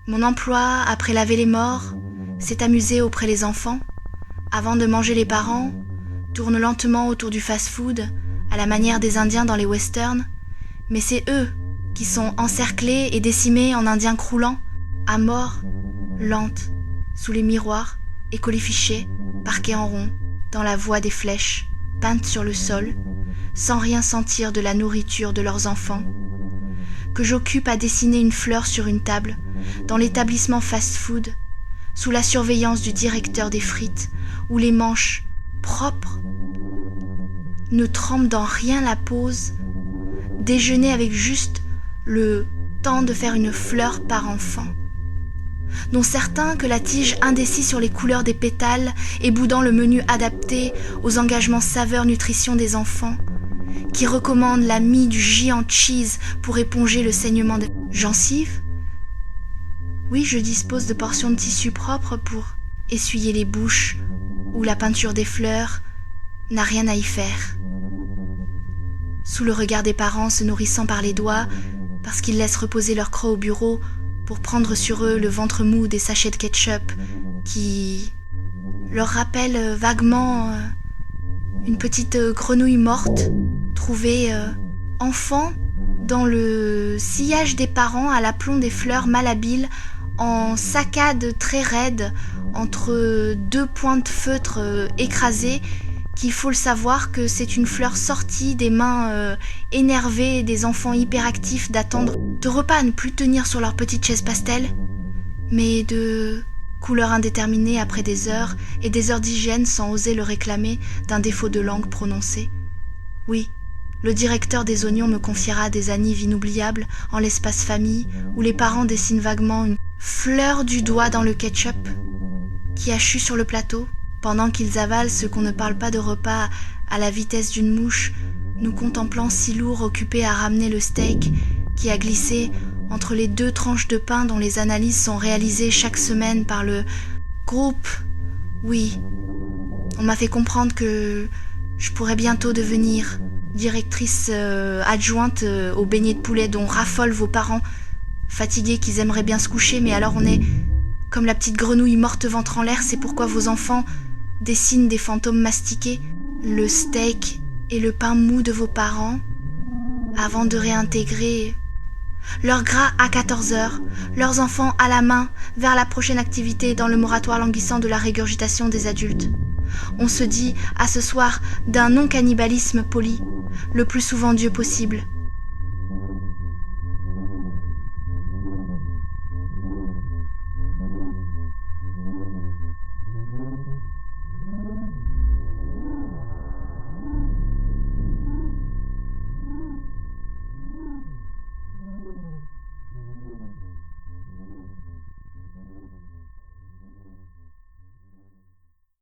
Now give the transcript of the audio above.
Mon emploi, après laver les morts, c'est amuser auprès les enfants. Avant de manger, les parents tournent lentement autour du fast-food, à la manière des Indiens dans les westerns. Mais c'est eux qui sont encerclés et décimés en Indiens croulants, à mort, lente, sous les miroirs et colifichés, parqués en rond, dans la voie des flèches, peintes sur le sol, sans rien sentir de la nourriture de leurs enfants. Que j'occupe à dessiner une fleur sur une table, dans l'établissement fast-food, sous la surveillance du directeur des frites, où les manches, propres, ne trempent dans rien la pause, déjeuner avec juste le temps de faire une fleur par enfant, dont certains que la tige indécis sur les couleurs des pétales et boudant le menu adapté aux engagements saveur-nutrition des enfants, qui recommandent la mie du giant cheese pour éponger le saignement des gencives. Oui, je dispose de portions de tissu propres pour essuyer les bouches où la peinture des fleurs n'a rien à y faire. Sous le regard des parents se nourrissant par les doigts, parce qu'ils laissent reposer leur croc au bureau pour prendre sur eux le ventre mou des sachets de ketchup qui leur rappellent vaguement une petite grenouille morte trouvée enfant dans le sillage des parents à l'aplomb des fleurs malhabiles en saccades très raides entre deux points de feutre écrasés, qu'il faut le savoir que c'est une fleur sortie des mains énervées des enfants hyperactifs d'attendre de repas à ne plus tenir sur leur petite chaise pastel, mais de couleur indéterminée après des heures et des heures d'hygiène sans oser le réclamer d'un défaut de langue prononcé. Oui, le directeur des oignons me confiera des annives inoubliables en l'espace famille où les parents dessinent vaguement une fleur du doigt dans le ketchup qui hachue sur le plateau pendant qu'ils avalent ce qu'on ne parle pas de repas à la vitesse d'une mouche, nous contemplant si lourds occupés à ramener le steak qui a glissé entre les deux tranches de pain dont les analyses sont réalisées chaque semaine par le groupe. Oui, on m'a fait comprendre que je pourrais bientôt devenir directrice adjointe aux beignets de poulet dont raffolent vos parents, fatigués qu'ils aimeraient bien se coucher, mais alors on est comme la petite grenouille morte ventre en l'air, c'est pourquoi vos enfants dessinent des fantômes mastiqués, le steak et le pain mou de vos parents, avant de réintégrer leur gras à 14h, leurs enfants à la main vers la prochaine activité dans le moratoire languissant de la régurgitation des adultes. On se dit à ce soir d'un non-cannibalisme poli, le plus souvent Dieu possible.